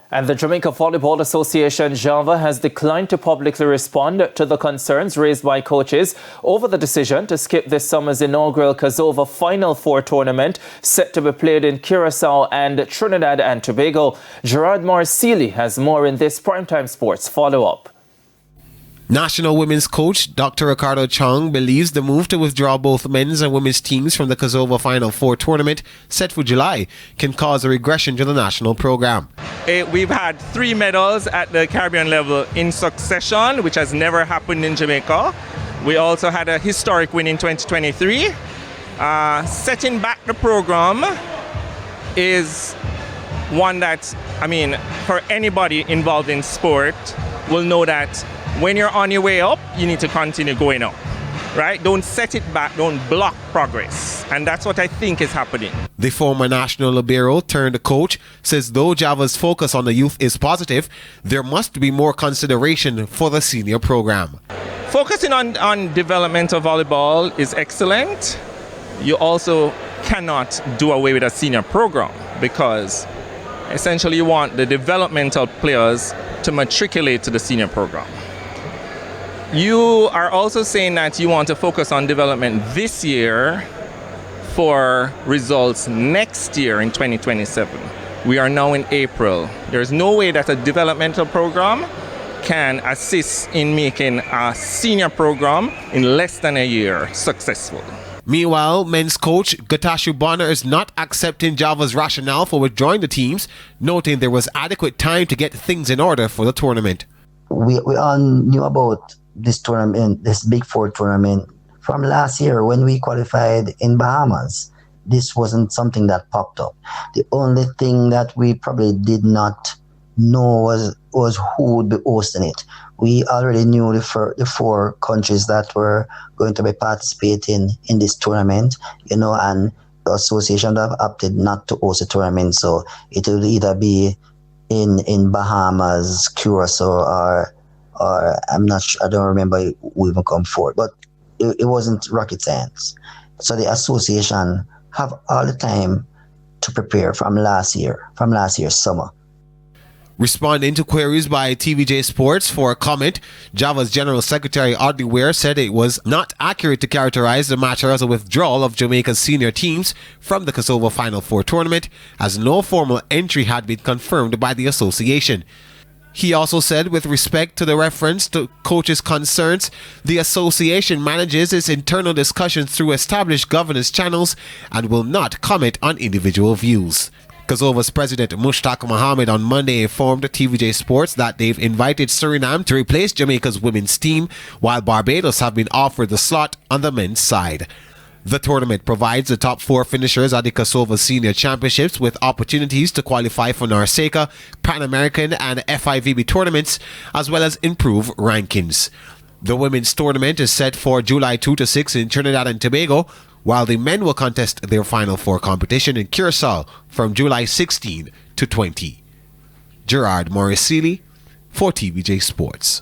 And the Jamaica Volleyball Association, JAVA, has declined to publicly respond to the concerns raised by coaches over the decision to skip this summer's inaugural Kazova Final Four tournament set to be played in Curacao and Trinidad and Tobago. Gerard Morris-Sealy has more in this Primetime Sports follow-up. National women's coach Dr. Ricardo Chong believes the move to withdraw both men's and women's teams from the Kazova Final Four tournament set for July can cause a regression to the national program. We've had 3 medals at the Caribbean level in succession, which has never happened in Jamaica. We also had a historic win in 2023. Setting back the program is one that, for anybody involved in sport will know that when you're on your way up, you need to continue going up, right? Don't set it back, don't block progress. And that's what I think is happening. The former national libero turned coach says though Java's focus on the youth is positive, there must be more consideration for the senior program. Focusing on developmental volleyball is excellent. You also cannot do away with a senior program because essentially you want the developmental players to matriculate to the senior program. You are also saying that you want to focus on development this year for results next year in 2027. We are now in April. There's no way that a developmental program can assist in making a senior program in less than a year successful. Meanwhile, men's coach Gatashu Bonner is not accepting Java's rationale for withdrawing the teams, noting there was adequate time to get things in order for the tournament. We all knew about this tournament, this Big Four tournament, from last year when we qualified in Bahamas. This wasn't something that popped up. The only thing that we probably did not know was who would be hosting it. We already knew the 4 countries that were going to be participating in this tournament, and the association have opted not to host the tournament. So it will either be in Bahamas, Curacao, or I'm not sure, I don't remember who even come forward, but it wasn't rocket science. So the association have all the time to prepare from last year's summer. Responding to queries by TVJ Sports for a comment, Java's General Secretary Audley Ware said it was not accurate to characterize the matter as a withdrawal of Jamaica's senior teams from the Kazova Final Four tournament, as no formal entry had been confirmed by the association. He also said, with respect to the reference to coaches' concerns, the association manages its internal discussions through established governance channels and will not comment on individual views. Kazova's president Mushtaq Mohammed on Monday informed TVJ Sports that they've invited Suriname to replace Jamaica's women's team, while Barbados have been offered the slot on the men's side. The tournament provides the top 4 finishers at the Kazova Senior Championships with opportunities to qualify for NORCECA, Pan American and FIVB tournaments, as well as improve rankings. The women's tournament is set for July 2 to 6 in Trinidad and Tobago, while the men will contest their Final Four competition in Curacao from July 16 to 20. Gerard Morris-Sealy for TVJ Sports.